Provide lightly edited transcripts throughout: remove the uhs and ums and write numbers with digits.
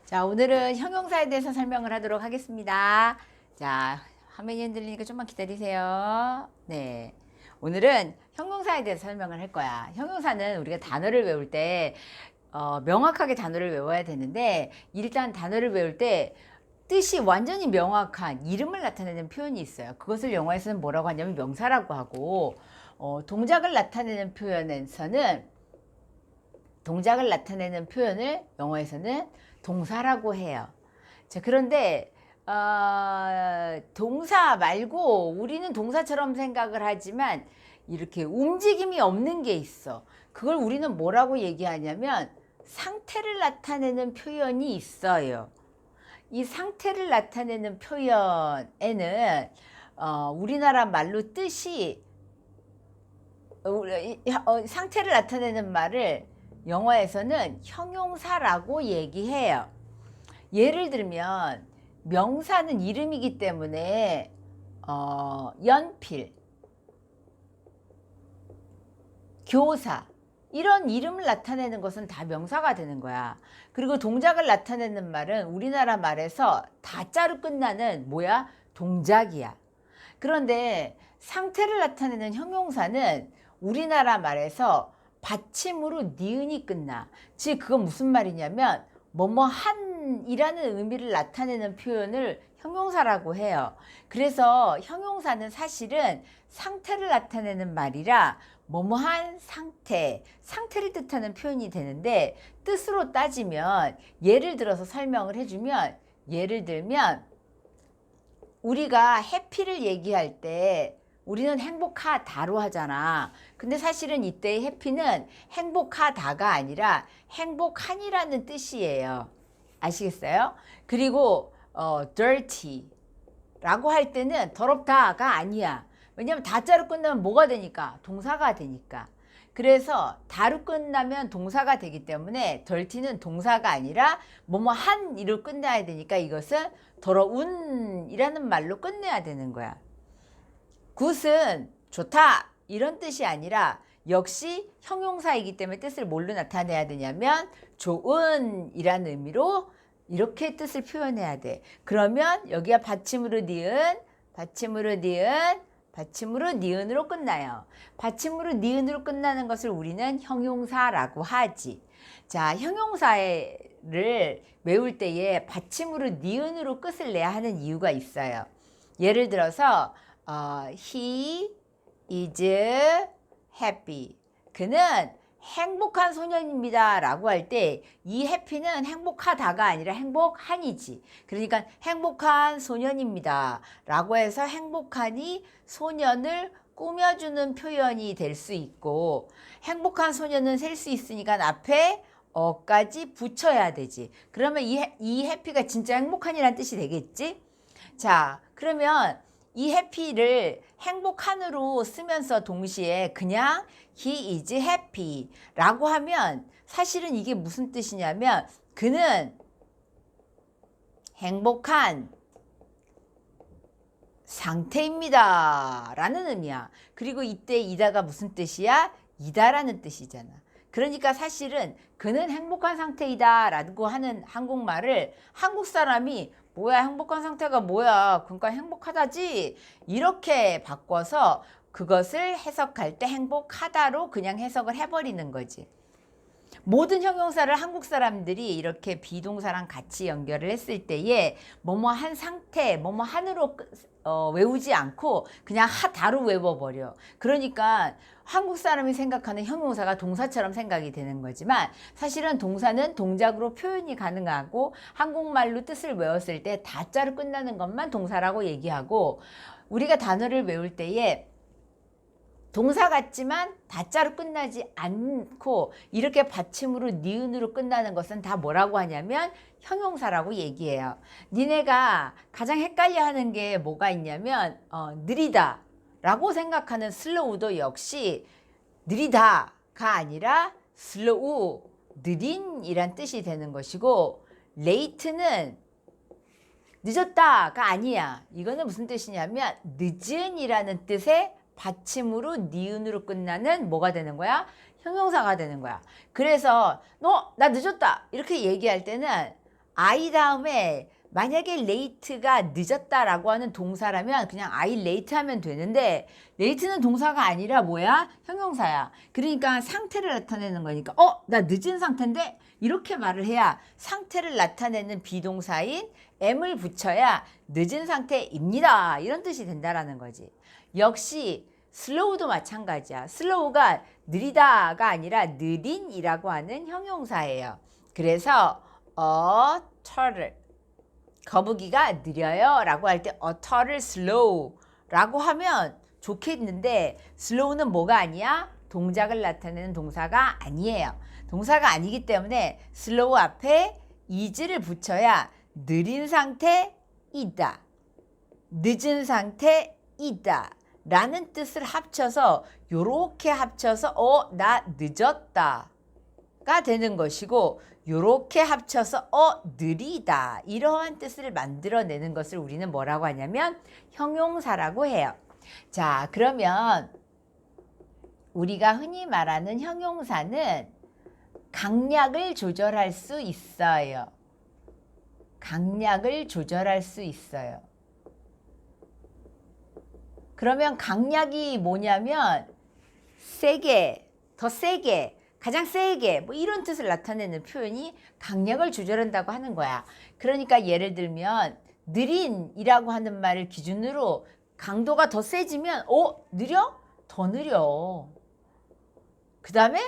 자, 오늘은 형용사에 대해서 설명을 하도록 하겠습니다. 자, 화면이 흔들리니까 좀만 기다리세요. 네. 오늘은 형용사에 대해서 설명을 할 거야. 형용사는 우리가 단어를 외울 때 명확하게 단어를 외워야 되는데, 일단 단어를 외울 때 뜻이 완전히 명확한 이름을 나타내는 표현이 있어요. 그것을 영어에서는 뭐라고 하냐면 명사라고 하고, 동작을 나타내는 표현을 영어에서는 동사라고 해요. 자, 그런데 동사 말고 우리는 동사처럼 생각을 하지만 이렇게 움직임이 없는 게 있어. 그걸 우리는 뭐라고 얘기하냐면 상태를 나타내는 표현이 있어요. 이 상태를 나타내는 표현에는 우리나라 말로 뜻이 상태를 나타내는 말을 영어에서는 형용사라고 얘기해요. 예를 들면 명사는 이름이기 때문에 연필, 교사 이런 이름을 나타내는 것은 다 명사가 되는 거야. 그리고 동작을 나타내는 말은 우리나라 말에서 다자로 끝나는 동작이야. 그런데 상태를 나타내는 형용사는 우리나라 말에서 받침으로 니은이 끝나. 즉 그건 무슨 말이냐면 뭐뭐한이라는 의미를 나타내는 표현을 형용사라고 해요. 그래서 형용사는 사실은 상태를 나타내는 말이라 뭐뭐한 상태를 뜻하는 표현이 되는데, 뜻으로 따지면 예를 들어서 설명을 해주면, 예를 들면 우리가 해피를 얘기할 때 우리는 행복하다로 하잖아. 근데 사실은 이때의 해피는 행복하다가 아니라 행복한이라는 뜻이에요. 아시겠어요? 그리고 dirty 라고 할 때는 더럽다가 아니야. 왜냐면 다자로 끝나면 뭐가 되니까? 동사가 되니까. 그래서 다로 끝나면 동사가 되기 때문에 dirty는 동사가 아니라 뭐뭐한이로 끝나야 되니까 이것은 더러운이라는 말로 끝내야 되는 거야. 굿은 좋다 이런 뜻이 아니라 역시 형용사이기 때문에 뜻을 뭘로 나타내야 되냐면 좋은 이라는 의미로 이렇게 뜻을 표현해야 돼. 그러면 여기가 받침으로 니은으로 끝나요. 받침으로 니은으로 끝나는 것을 우리는 형용사라고 하지. 자, 형용사를 외울 때에 받침으로 니은으로 끝을 내야 하는 이유가 있어요. 예를 들어서 he is happy. 그는 행복한 소년입니다 라고 할 때 이 happy는 행복하다가 아니라 행복한이지. 그러니까 행복한 소년입니다 라고 해서 행복한이 소년을 꾸며주는 표현이 될 수 있고, 행복한 소년은 셀 수 있으니까 앞에 어까지 붙여야 되지. 그러면 이 해피가 진짜 행복한이란 뜻이 되겠지? 자, 그러면 이 해피를 행복한으로 쓰면서 동시에 그냥 he is happy 라고 하면 사실은 이게 무슨 뜻이냐면 그는 행복한 상태입니다 라는 의미야. 그리고 이때 이다가 무슨 뜻이야? 이다라는 뜻이잖아. 그러니까 사실은 그는 행복한 상태이다 라고 하는 한국말을 한국 사람이 뭐야 행복한 상태가 뭐야 그러니까 행복하다지 이렇게 바꿔서 그것을 해석할 때 행복하다로 그냥 해석을 해버리는 거지. 모든 형용사를 한국 사람들이 이렇게 비동사랑 같이 연결을 했을 때에 뭐뭐한 상태, 뭐뭐한으로 외우지 않고 그냥 하다로 외워버려. 그러니까 한국 사람이 생각하는 형용사가 동사처럼 생각이 되는 거지만 사실은 동사는 동작으로 표현이 가능하고 한국말로 뜻을 외웠을 때 다자로 끝나는 것만 동사라고 얘기하고, 우리가 단어를 외울 때에 동사 같지만 다자로 끝나지 않고 이렇게 받침으로 니은으로 끝나는 것은 다 뭐라고 하냐면 형용사라고 얘기해요. 니네가 가장 헷갈려 하는 게 뭐가 있냐면 느리다 라고 생각하는 슬로우도 역시 느리다가 아니라 슬로우, 느린 이란 뜻이 되는 것이고, 레이트는 늦었다가 아니야. 이거는 무슨 뜻이냐면 늦은 이라는 뜻의 받침으로 니은으로 끝나는 뭐가 되는 거야? 형용사가 되는 거야. 그래서 너 나 늦었다 이렇게 얘기할 때는 I 다음에 만약에 late가 늦었다라고 하는 동사라면 그냥 I late 하면 되는데 late는 동사가 아니라 뭐야? 형용사야. 그러니까 상태를 나타내는 거니까 나 늦은 상태인데 이렇게 말을 해야 상태를 나타내는 비동사인 am을 붙여야 늦은 상태입니다. 이런 뜻이 된다라는 거지. 역시 slow도 마찬가지야. slow가 느리다가 아니라 느린이라고 하는 형용사예요. 그래서 turtle 거북이가 느려요 라고 할 때 a turtle slow 라고 하면 좋겠는데 slow는 뭐가 아니야? 동작을 나타내는 동사가 아니에요. 동사가 아니기 때문에 slow 앞에 is를 붙여야 느린 상태이다, 늦은 상태이다 라는 뜻을 합쳐서 요렇게 합쳐서 나 늦었다 가 되는 것이고 요렇게 합쳐서 느리다 이러한 뜻을 만들어내는 것을 우리는 뭐라고 하냐면 형용사라고 해요. 자, 그러면 우리가 흔히 말하는 형용사는 강약을 조절할 수 있어요. 강약을 조절할 수 있어요. 그러면 강약이 뭐냐면 세게, 더 세게, 가장 세게 뭐 이런 뜻을 나타내는 표현이 강약을 조절한다고 하는 거야. 그러니까 예를 들면 느린이라고 하는 말을 기준으로 강도가 더 세지면 느려? 더 느려. 그 다음에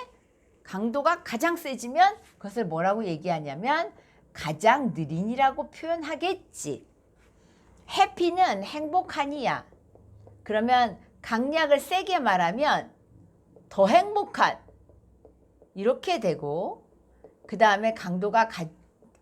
강도가 가장 세지면 그것을 뭐라고 얘기하냐면 가장 느린이라고 표현하겠지. 해피는 행복하니야. 그러면 강약을 세게 말하면 더 행복한 이렇게 되고 그 다음에 강도가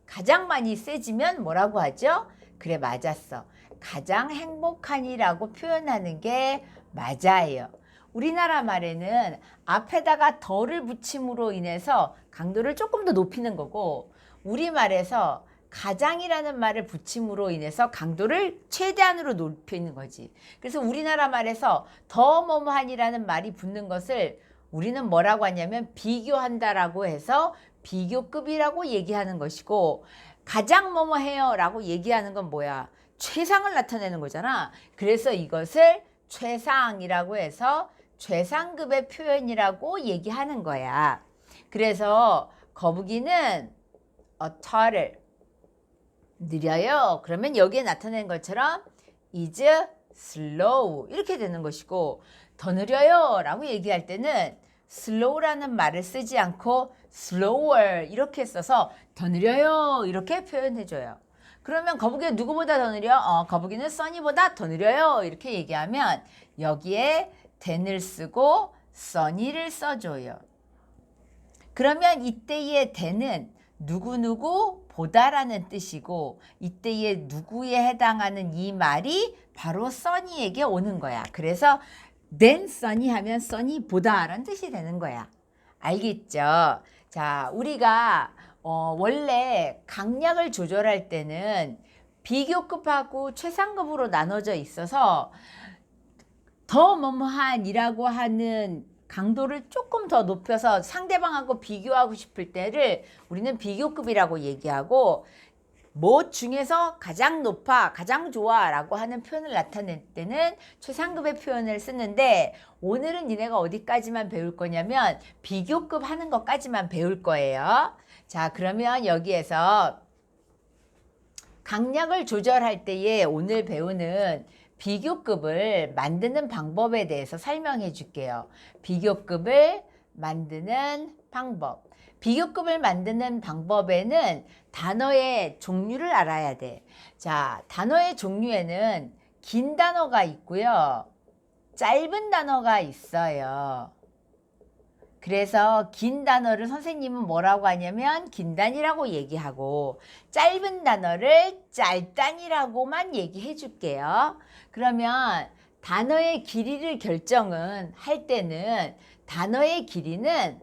가장 많이 세지면 뭐라고 하죠? 그래, 맞았어. 가장 행복한이라고 표현하는 게 맞아요. 우리나라 말에는 앞에다가 더를 붙임으로 인해서 강도를 조금 더 높이는 거고 우리말에서 가장이라는 말을 붙임으로 인해서 강도를 최대한으로 높이는 거지. 그래서 우리나라 말에서 더 뭐뭐한이라는 말이 붙는 것을 우리는 뭐라고 하냐면 비교한다라고 해서 비교급이라고 얘기하는 것이고 가장 뭐뭐해요 라고 얘기하는 건 뭐야? 최상을 나타내는 거잖아. 그래서 이것을 최상이라고 해서 최상급의 표현이라고 얘기하는 거야. 그래서 거북이는 turtle 느려요. 그러면 여기에 나타낸 것처럼 is slow 이렇게 되는 것이고 더 느려요 라고 얘기할 때는 slow라는 말을 쓰지 않고 slower 이렇게 써서 더 느려요 이렇게 표현해줘요. 그러면 거북이가 누구보다 더 느려? 거북이는 써니보다 더 느려요 이렇게 얘기하면 여기에 than을 쓰고 써니를 써줘요. 그러면 이때의 than은 누구누구 보다라는 뜻이고 이때의 누구에 해당하는 이 말이 바로 써니에게 오는 거야. 그래서 than 써니 하면 써니 보다라는 뜻이 되는 거야. 알겠죠? 자, 우리가 원래 강약을 조절할 때는 비교급하고 최상급으로 나눠져 있어서 더 뭐뭐한이라고 하는 강도를 조금 더 높여서 상대방하고 비교하고 싶을 때를 우리는 비교급이라고 얘기하고 뭐 중에서 가장 높아, 가장 좋아 라고 하는 표현을 나타낼 때는 최상급의 표현을 쓰는데 오늘은 니네가 어디까지만 배울 거냐면 비교급 하는 것까지만 배울 거예요. 자, 그러면 여기에서 강약을 조절할 때에 오늘 배우는 비교급을 만드는 방법에 대해서 설명해 줄게요. 비교급을 만드는 방법. 비교급을 만드는 방법에는 단어의 종류를 알아야 돼. 자, 단어의 종류에는 긴 단어가 있고요. 짧은 단어가 있어요. 그래서 긴 단어를 선생님은 뭐라고 하냐면 긴단이라고 얘기하고 짧은 단어를 짤단이라고만 얘기해 줄게요. 그러면 단어의 길이를 결정은 할 때는 단어의 길이는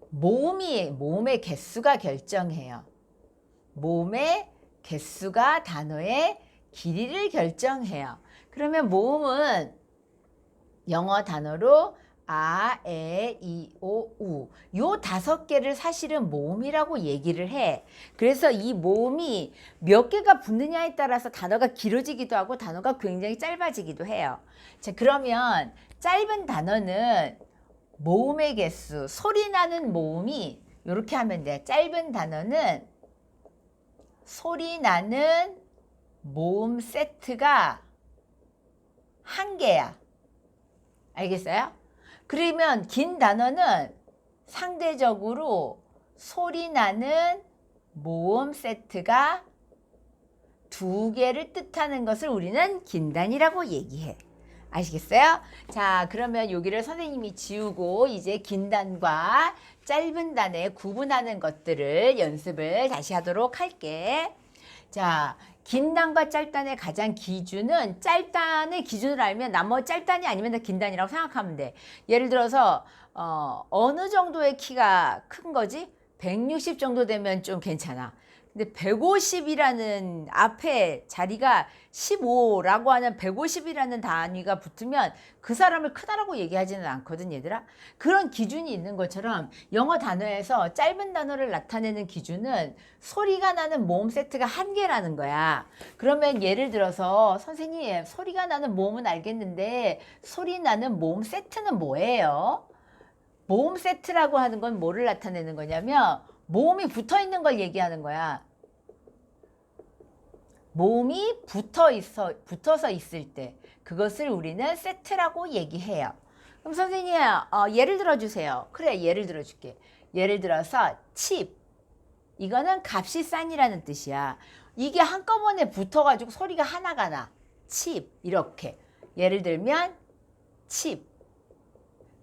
모음의 개수가 결정해요. 모음의 개수가 단어의 길이를 결정해요. 그러면 모음은 영어 단어로 아, 에, 이, 오, 우. 요 5개를 사실은 모음이라고 얘기를 해. 그래서 이 모음이 몇 개가 붙느냐에 따라서 단어가 길어지기도 하고 단어가 굉장히 짧아지기도 해요. 자, 그러면 짧은 단어는 모음의 개수, 소리 나는 모음이 이렇게 하면 돼. 짧은 단어는 소리 나는 모음 세트가 1개야. 알겠어요? 그러면 긴 단어는 상대적으로 소리 나는 모음 세트가 2개를 뜻하는 것을 우리는 긴단이라고 얘기해. 아시겠어요? 자, 그러면 여기를 선생님이 지우고 이제 긴 단과 짧은 단에 구분하는 것들을 연습을 다시 하도록 할게. 자, 긴 단과 짧단의 가장 기준은 짧단의 기준을 알면 나머지 짧단이 아니면 긴 단이라고 생각하면 돼. 예를 들어서 어느 정도의 키가 큰 거지? 160 정도 되면 좀 괜찮아. 근데 150이라는 앞에 자리가 15라고 하는 150이라는 단위가 붙으면 그 사람을 크다라고 얘기하지는 않거든, 얘들아. 그런 기준이 있는 것처럼 영어 단어에서 짧은 단어를 나타내는 기준은 소리가 나는 모음 세트가 1개라는 거야. 그러면 예를 들어서 선생님, 소리가 나는 모음은 알겠는데 소리 나는 모음 세트는 뭐예요? 모음 세트라고 하는 건 뭐를 나타내는 거냐면 모음이 붙어 있는 걸 얘기하는 거야. 모음이 붙어서 있을 때 그것을 우리는 세트라고 얘기해요. 그럼 선생님, 예를 들어 주세요. 그래, 예를 들어 줄게. 예를 들어서 칩. 이거는 값이 싼이라는 뜻이야. 이게 한꺼번에 붙어가지고 소리가 하나가 나. 칩. 이렇게. 예를 들면 칩.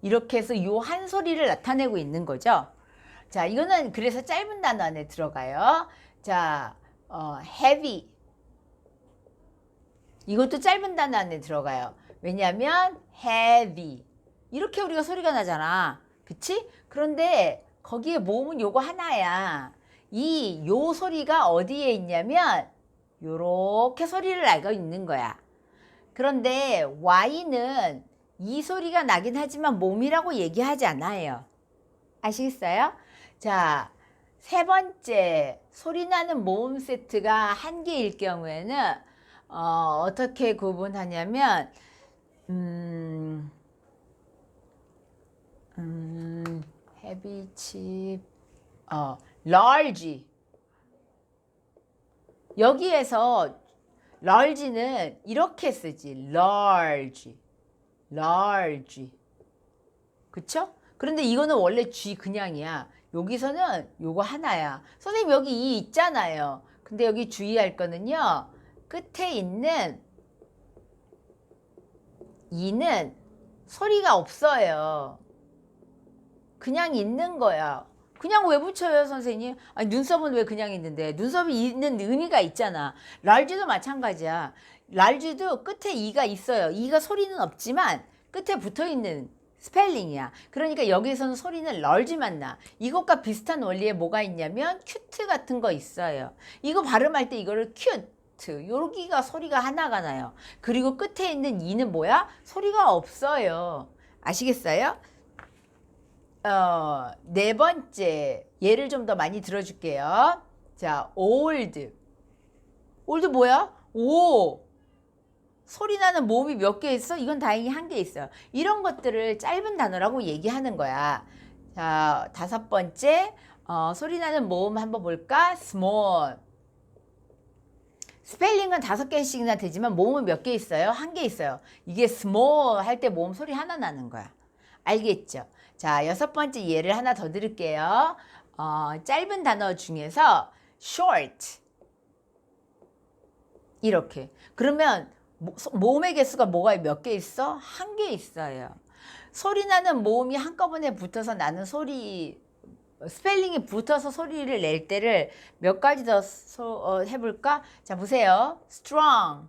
이렇게 해서 요 한 소리를 나타내고 있는 거죠. 자, 이거는 그래서 짧은 단어 안에 들어가요. 자, heavy. 이것도 짧은 단어 안에 들어가요. 왜냐하면 heavy. 이렇게 우리가 소리가 나잖아. 그치? 그런데 거기에 모음은 요거 하나야. 요 소리가 어디에 있냐면 요렇게 소리를 나고 있는 거야. 그런데 Y는 이 소리가 나긴 하지만 모음이라고 얘기하지 않아요. 아시겠어요? 자, 3번째 소리 나는 모음 세트가 1개일 경우에는 어떻게 구분하냐면 heavy, cheap, large. 여기에서 large는 이렇게 쓰지. large. 그쵸? 그런데 이거는 원래 G 그냥이야. 여기서는 요거 하나야. 선생님 여기 이 있잖아요. 근데 여기 주의할 거는요. 끝에 있는 이는 소리가 없어요. 그냥 있는 거야. 그냥 왜 붙여요, 선생님? 아니, 눈썹은 왜 그냥 있는데? 눈썹이 있는 의미가 있잖아. large도 마찬가지야. large도 끝에 이가 있어요. 이가 소리는 없지만 끝에 붙어 있는 스펠링이야. 그러니까 여기서는 소리는 large만 나. 이것과 비슷한 원리에 뭐가 있냐면 cute 같은 거 있어요. 이거 발음할 때 이거를 cute. 여기가 소리가 하나가 나요. 그리고 끝에 있는 이는 뭐야? 소리가 없어요. 아시겠어요? 4번째 예를 좀 더 많이 들어줄게요. 자, old. old 뭐야? 오! 소리 나는 모음이 몇 개 있어? 이건 다행히 1개 있어요. 이런 것들을 짧은 단어라고 얘기하는 거야. 자, 5번째 소리 나는 모음 한번 볼까? small. 스펠링은 5개씩이나 되지만 모음은 몇 개 있어요? 1개 있어요. 이게 small 할 때 모음 소리 하나 나는 거야. 알겠죠? 자, 6번째 예를 하나 더 드릴게요. 짧은 단어 중에서 short. 이렇게. 그러면 모음의 개수가 뭐가 몇 개 있어? 1개 있어요. 소리 나는 모음이 한꺼번에 붙어서 나는 소리, 스펠링이 붙어서 소리를 낼 때를 몇 가지 더 해볼까? 자, 보세요. strong.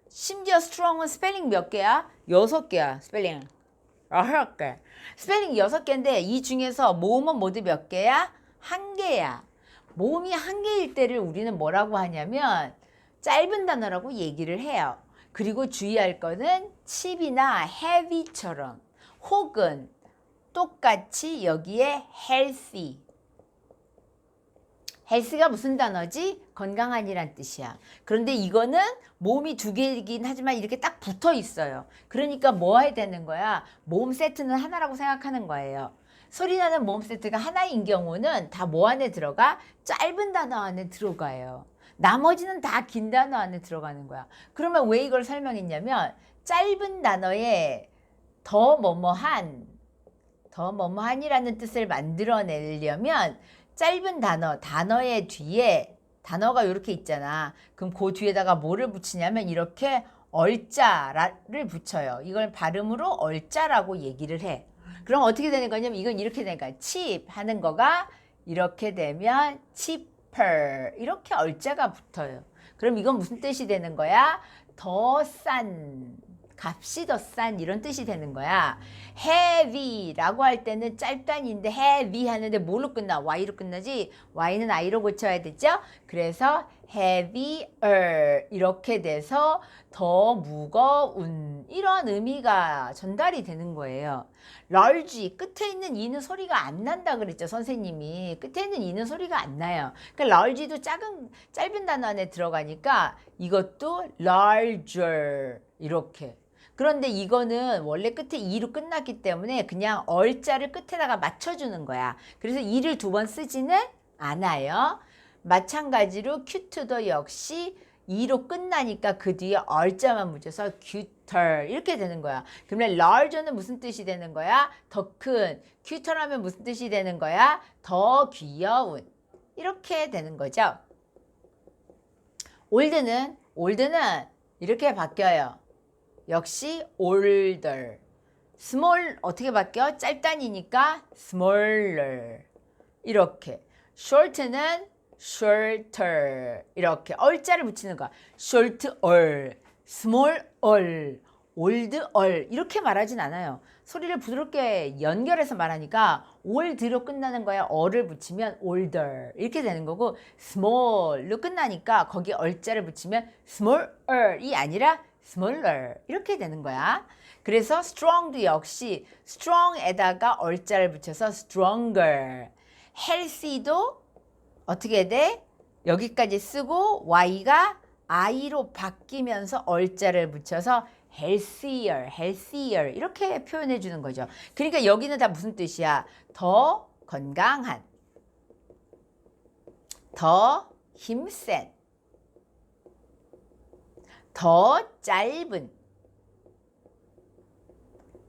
심지어 strong은 스펠링 몇 개야? 6개야, 스펠링. 6개. 스펠링 6개인데 이 중에서 모음은 모두 몇 개야? 1개야. 모음이 1개일 때를 우리는 뭐라고 하냐면 짧은 단어라고 얘기를 해요. 그리고 주의할 거는 칩이나 heavy처럼 혹은 똑같이 여기에 healthy. health가 무슨 단어지? 건강한이란 뜻이야. 그런데 이거는 몸이 두 개이긴 하지만 이렇게 딱 붙어 있어요. 그러니까 뭐 해야 되는 거야? 모음 세트는 하나라고 생각하는 거예요. 소리나는 모음 세트가 하나인 경우는 다 뭐 안에 들어가? 짧은 단어 안에 들어가요. 나머지는 다 긴 단어 안에 들어가는 거야. 그러면 왜 이걸 설명했냐면 짧은 단어에 더 뭐뭐한이라는 뜻을 만들어내려면 짧은 단어의 뒤에 단어가 이렇게 있잖아. 그럼 그 뒤에다가 뭐를 붙이냐면 이렇게 얼자를 붙여요. 이걸 발음으로 얼자라고 얘기를 해. 그럼 어떻게 되는 거냐면 이건 이렇게 되는 거야. 칩 하는 거가 이렇게 되면 cheaper 이렇게 얼자가 붙어요. 그럼 이건 무슨 뜻이 되는 거야? 더 싼, 값이 더 싼 이런 뜻이 되는 거야. heavy라고 할 때는 짧단인데 heavy 하는데 뭘로 끝나? y로 끝나지? y는 i로 고쳐야 되죠? 그래서 heavier 이렇게 돼서 더 무거운 이런 의미가 전달이 되는 거예요. large 끝에 있는 이는 소리가 안 난다 그랬죠 선생님이. 끝에 있는 이는 소리가 안 나요. 그러니까 large도 짧은 단어 안에 들어가니까 이것도 larger 이렇게. 그런데 이거는 원래 끝에 이로 끝났기 때문에 그냥 얼자를 끝에다가 맞춰주는 거야. 그래서 이를 두 번 쓰지는 않아요. 마찬가지로 cute도 역시 이로 끝나니까 그 뒤에 얼자만 묻혀서 cuter 이렇게 되는 거야. 그러면 larger는 무슨 뜻이 되는 거야? 더 큰. cuter하면 무슨 뜻이 되는 거야? 더 귀여운. 이렇게 되는 거죠. older는 이렇게 바뀌어요. 역시 older. small 어떻게 바뀌어? 짧단이니까 smaller. 이렇게. short는 shorter. 이렇게 얼자를 붙이는 거야. shorter, smaller, older 이렇게 말하진 않아요. 소리를 부드럽게 연결해서 말하니까 old로 끝나는 거야. 어를 붙이면 older 이렇게 되는 거고 small로 끝나니까 거기 얼자를 붙이면 smaller이 아니라 smaller 이렇게 되는 거야. 그래서 strong도 역시 strong에다가 얼자를 붙여서 stronger. healthy도 어떻게 돼? 여기까지 쓰고 y가 i로 바뀌면서 얼자를 붙여서 healthier 이렇게 표현해 주는 거죠. 그러니까 여기는 다 무슨 뜻이야? 더 건강한, 더 힘센, 더 짧은,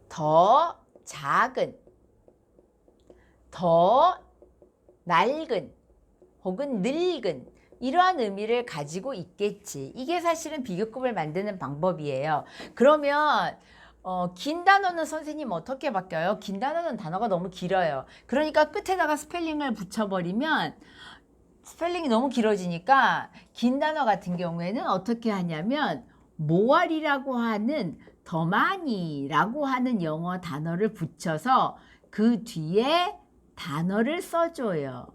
더 작은, 더 낡은 혹은 늙은 이러한 의미를 가지고 있겠지. 이게 사실은 비교급을 만드는 방법이에요. 그러면 긴 단어는 선생님 어떻게 바뀌어요? 긴 단어는 단어가 너무 길어요. 그러니까 끝에다가 스펠링을 붙여버리면 스펠링이 너무 길어지니까 긴 단어 같은 경우에는 어떻게 하냐면 more이라고 하는 더 많이라고 하는 영어 단어를 붙여서 그 뒤에 단어를 써줘요.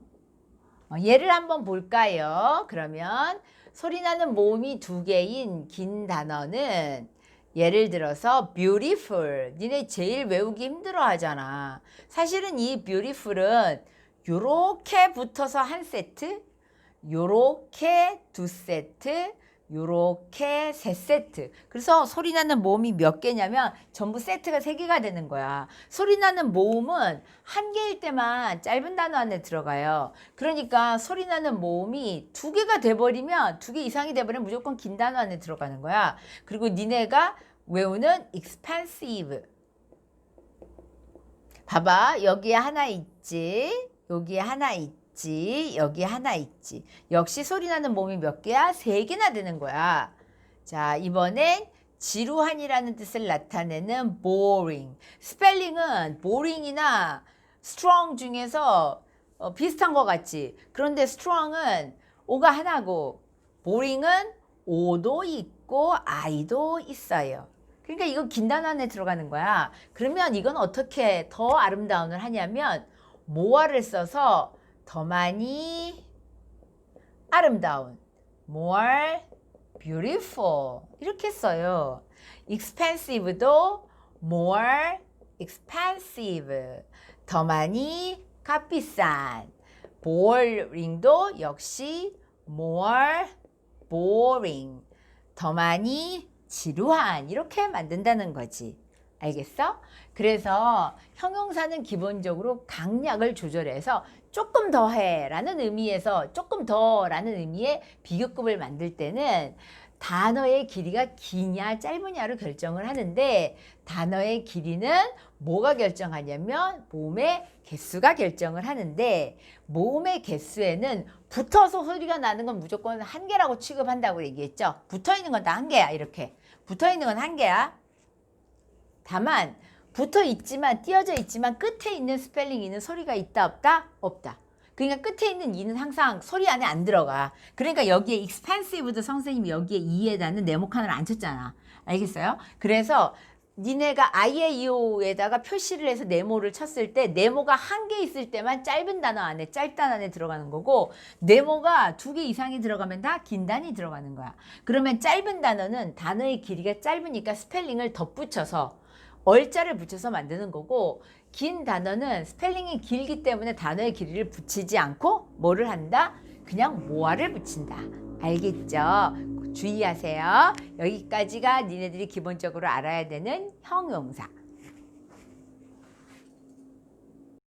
예를 한번 볼까요? 그러면 소리나는 모음이 두 개인 긴 단어는 예를 들어서 beautiful. 니네 제일 외우기 힘들어 하잖아. 사실은 이 beautiful은 요렇게 붙어서 한 세트, 요렇게 두 세트, 요렇게 세 세트. 그래서 소리나는 모음이 몇 개냐면 전부 세트가 3개가 되는 거야. 소리나는 모음은 한 개일 때만 짧은 단어 안에 들어가요. 그러니까 소리나는 모음이 2개가 돼버리면 2개 이상이 돼버리면 무조건 긴 단어 안에 들어가는 거야. 그리고 니네가 외우는 expensive. 봐봐. 여기에 하나 있지. 여기에 하나 있지. 여기 하나 있지. 역시 소리나는 모음이 몇 개야? 3개나 되는 거야. 자, 이번엔 지루한이라는 뜻을 나타내는 boring. 스펠링은 boring이나 strong 중에서 비슷한 것 같지. 그런데 strong은 O가 하나고 boring은 O도 있고 I도 있어요. 그러니까 이거 긴 단어 안에 들어가는 거야. 그러면 이건 어떻게 더 아름다운을 하냐면 more를 써서 더 많이 아름다운, more beautiful 이렇게 써요. expensive도 more expensive. 더 많이 값비싼. boring도 역시 more boring. 더 많이 지루한. 이렇게 만든다는 거지. 알겠어? 그래서 형용사는 기본적으로 강약을 조절해서 조금 더 해라는 의미에서 조금 더라는 의미의 비교급을 만들 때는 단어의 길이가 기냐 짧으냐로 결정을 하는데 단어의 길이는 뭐가 결정하냐면 모음의 개수가 결정을 하는데 모음의 개수에는 붙어서 소리가 나는 건 무조건 한 개라고 취급한다고 얘기했죠. 붙어있는 건 다 한 개야. 이렇게 붙어있는 건 한 개야. 다만 붙어 있지만 띄어져 있지만 끝에 있는 스펠링 이는 소리가 있다 없다? 없다. 그러니까 끝에 있는 이는 항상 소리 안에 안 들어가. 그러니까 여기에 expensive도 선생님이 여기에 이에다는 네모칸을 안 쳤잖아. 알겠어요? 그래서 니네가 아이에이오에다가 표시를 해서 네모를 쳤을 때 네모가 한 개 있을 때만 짧은 단어 안에 짧단 안에 들어가는 거고 네모가 두 개 이상이 들어가면 다 긴 단이 들어가는 거야. 그러면 짧은 단어는 단어의 길이가 짧으니까 스펠링을 덧붙여서 얼자를 붙여서 만드는 거고 긴 단어는 스펠링이 길기 때문에 단어의 길이를 붙이지 않고 뭐를 한다? 그냥 모아를 붙인다. 알겠죠? 주의하세요. 여기까지가 니네들이 기본적으로 알아야 되는 형용사.